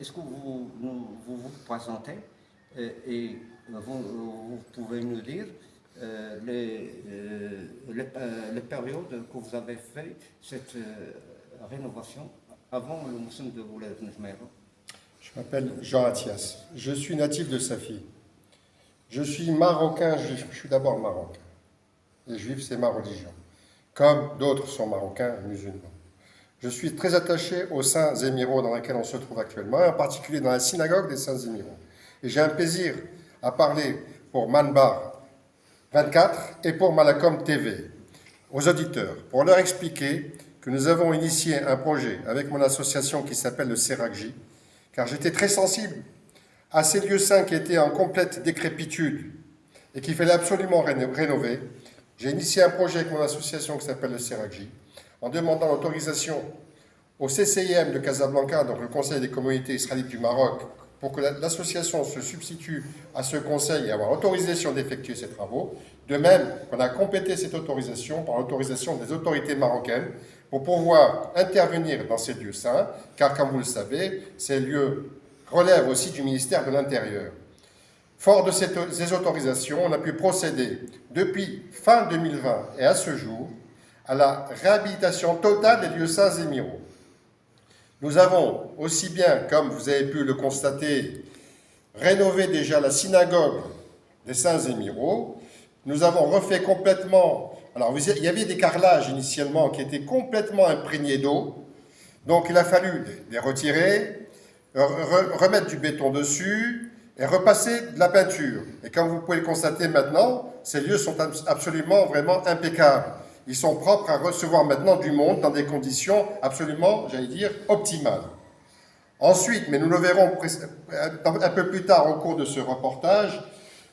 est-ce que vous présentez et vous pouvez nous dire les périodes que vous avez fait cette rénovation avant le mousson de Ouled Njmeira? Je m'appelle Jean Attias. Je suis natif de Safi. Je suis marocain, je suis d'abord marocain. Les juifs, c'est ma religion. Comme d'autres sont marocains et musulmans. Je suis très attaché aux Saints Émiraux dans lesquels on se trouve actuellement, et en particulier dans la synagogue des Saints Émiraux. Et j'ai un plaisir à parler pour Manbar 24 et pour Malacom TV, aux auditeurs, pour leur expliquer que nous avons initié un projet avec mon association qui s'appelle le Seragji, car j'étais très sensible à ces lieux saints qui étaient en complète décrépitude et qu'il fallait absolument rénover. J'ai initié un projet avec mon association qui s'appelle le Seragji, en demandant l'autorisation au CCIM de Casablanca, donc le Conseil des communautés israélites du Maroc, pour que l'association se substitue à ce conseil et avoir l'autorisation d'effectuer ces travaux. De même qu'on a complété cette autorisation par l'autorisation des autorités marocaines pour pouvoir intervenir dans ces lieux saints, car comme vous le savez, ces lieux relèvent aussi du ministère de l'Intérieur. Fort de ces autorisations, on a pu procéder depuis fin 2020 et à ce jour à la réhabilitation totale des lieux saints émiraux. Nous avons aussi bien, comme vous avez pu le constater, rénové déjà la synagogue des Saints Émiraux. Nous avons refait complètement... Alors, il y avait des carrelages initialement qui étaient complètement imprégnés d'eau. Donc, il a fallu les retirer, remettre du béton dessus et repasser de la peinture. Et comme vous pouvez le constater maintenant, ces lieux sont absolument, vraiment impeccables. Ils sont propres à recevoir maintenant du monde dans des conditions absolument, j'allais dire, optimales. Ensuite, mais nous le verrons un peu plus tard au cours de ce reportage,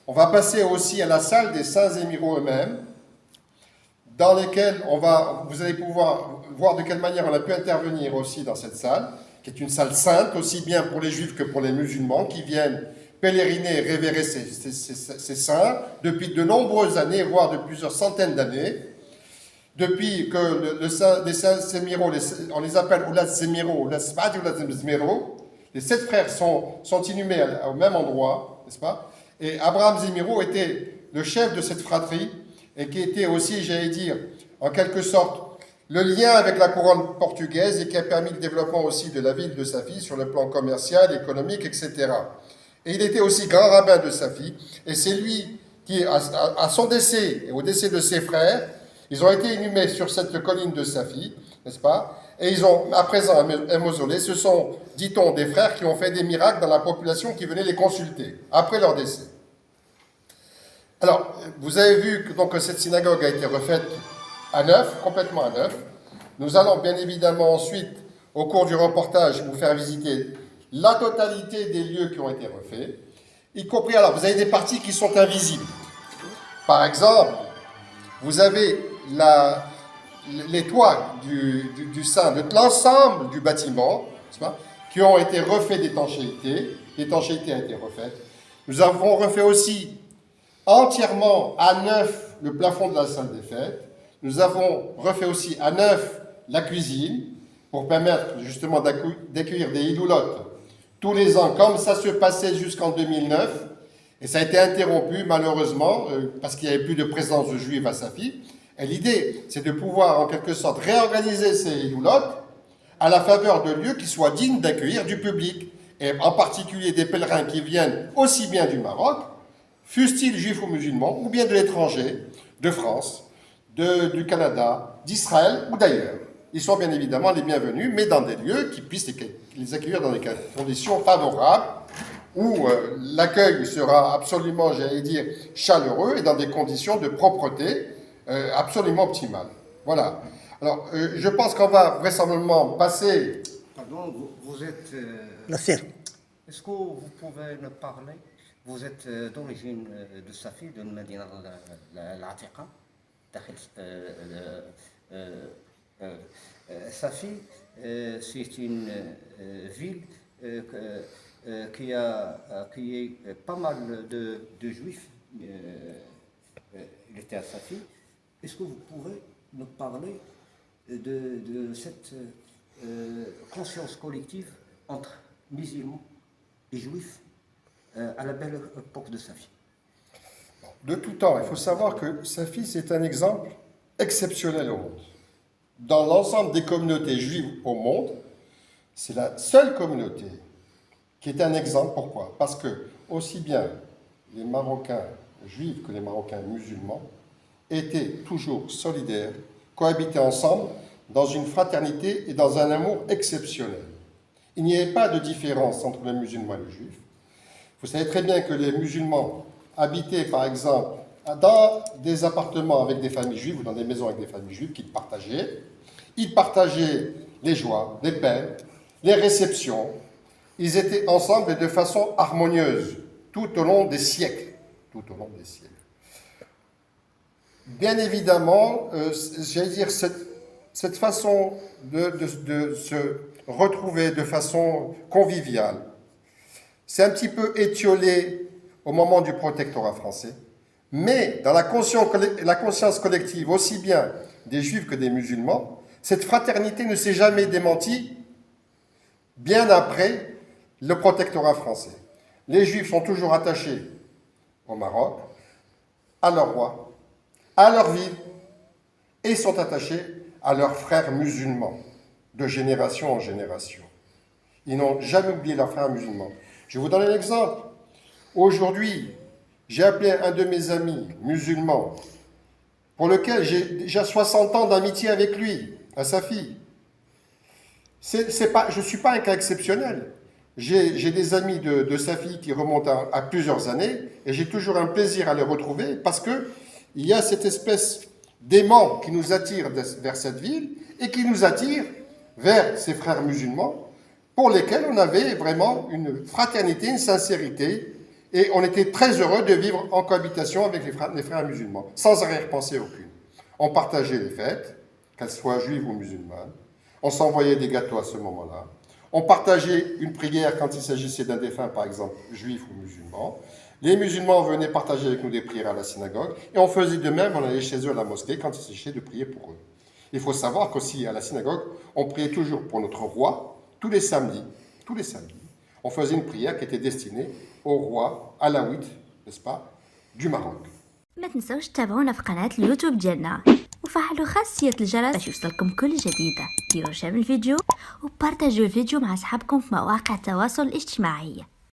on va passer aussi à la salle des Saints Émiraux eux-mêmes, dans lesquels vous allez pouvoir voir de quelle manière on a pu intervenir aussi dans cette salle, qui est une salle sainte, aussi bien pour les Juifs que pour les musulmans, qui viennent pèleriner et révérer ces saints depuis de nombreuses années, voire de plusieurs centaines d'années. Depuis que les Saints Émiraux, on les appelle Oulad Zemiro, les 7 frères sont inhumés au même endroit, n'est-ce pas? Et Abraham Zemiro était le chef de cette fratrie et qui était aussi, j'allais dire, en quelque sorte, le lien avec la couronne portugaise et qui a permis le développement aussi de la ville de Safi sur le plan commercial, économique, etc. Et il était aussi grand rabbin de Safi et c'est lui qui, à son décès et au décès de ses frères, ils ont été inhumés sur cette colline de Safi, n'est-ce pas? Et ils ont à présent un mausolée. Ce sont, dit-on, des frères qui ont fait des miracles dans la population qui venait les consulter après leur décès. Alors, vous avez vu que donc, cette synagogue a été refaite à neuf, complètement à neuf. Nous allons bien évidemment ensuite, au cours du reportage, vous faire visiter la totalité des lieux qui ont été refaits, y compris, alors, vous avez des parties qui sont invisibles. Par exemple, vous avez les toits du sein de l'ensemble du bâtiment, qui ont été refaits d'étanchéité. L'étanchéité a été refaite. Nous avons refait aussi entièrement à neuf le plafond de la salle des fêtes. Nous avons refait aussi à neuf la cuisine pour permettre justement d'accueillir des iloulotes tous les ans, comme ça se passait jusqu'en 2009. Et ça a été interrompu, malheureusement, parce qu'il n'y avait plus de présence de juifs à Safi. Et l'idée, c'est de pouvoir, en quelque sorte, réorganiser ces iloulotes à la faveur de lieux qui soient dignes d'accueillir du public, et en particulier des pèlerins qui viennent aussi bien du Maroc, fussent-ils juifs ou musulmans, ou bien de l'étranger, de France, du Canada, d'Israël ou d'ailleurs. Ils sont bien évidemment les bienvenus, mais dans des lieux qui puissent les accueillir dans des conditions favorables, où l'accueil sera absolument, j'allais dire, chaleureux et dans des conditions de propreté absolument optimales. Voilà. Alors, je pense qu'on va vraisemblablement passer... Pardon, vous êtes... Est-ce que vous pouvez nous parler? Vous êtes d'origine de Safi, de Medina l'Atiqa. Safi, c'est une ville qui est pas mal de juifs. Il était à Safi. Est-ce que vous pouvez nous parler de cette conscience collective entre musulmans et juifs à la belle époque de Safi? De tout temps, il faut savoir que Safi, c'est un exemple exceptionnel au monde. Dans l'ensemble des communautés juives au monde, c'est la seule communauté qui est un exemple. Pourquoi? Parce que aussi bien les Marocains juifs que les Marocains musulmans étaient toujours solidaires, cohabitaient ensemble dans une fraternité et dans un amour exceptionnel. Il n'y avait pas de différence entre les musulmans et les juifs. Vous savez très bien que les musulmans habitaient, par exemple, dans des appartements avec des familles juives ou dans des maisons avec des familles juives qu'ils partageaient. Ils partageaient les joies, les peines, les réceptions. Ils étaient ensemble et de façon harmonieuse tout au long des siècles. Tout au long des siècles. Bien évidemment, j'allais dire, cette façon de se retrouver de façon conviviale, c'est un petit peu étiolé au moment du protectorat français, mais dans la conscience collective, aussi bien des juifs que des musulmans, cette fraternité ne s'est jamais démentie bien après le protectorat français. Les juifs sont toujours attachés au Maroc, à leur roi, à leur ville, et sont attachés à leurs frères musulmans, de génération en génération. Ils n'ont jamais oublié leurs frères musulmans. Je vais vous donner un exemple. Aujourd'hui, j'ai appelé un de mes amis musulmans, pour lequel j'ai déjà 60 ans d'amitié avec lui, à sa fille. Je ne suis pas un cas exceptionnel. J'ai des amis de sa fille qui remontent à plusieurs années, et j'ai toujours un plaisir à les retrouver, parce qu'il y a cette espèce d'aimant qui nous attire vers cette ville, et qui nous attire vers ses frères musulmans, pour lesquels on avait vraiment une fraternité, une sincérité, et on était très heureux de vivre en cohabitation avec les frères musulmans, sans arrière-pensée aucune. On partageait les fêtes, qu'elles soient juives ou musulmanes, on s'envoyait des gâteaux à ce moment-là, on partageait une prière quand il s'agissait d'un défunt, par exemple, juif ou musulman. Les musulmans venaient partager avec nous des prières à la synagogue, et on faisait de même, on allait chez eux à la mosquée quand il s'agissait de prier pour eux. Il faut savoir qu'aussi, à la synagogue, on priait toujours pour notre roi, tous les samedis. On faisait une prière qui était destinée au roi alaouite, n'est-ce pas, du Maroc. ما تنسوش تتابعونا في قناة اليوتيوب ديالنا وفعلوا خاصية الجرس باش يوصلكم كل جديدة. ديروا شير الفيديو وبارتاجوا الفيديو مع أصحابكم في مواقع التواصل الاجتماعي.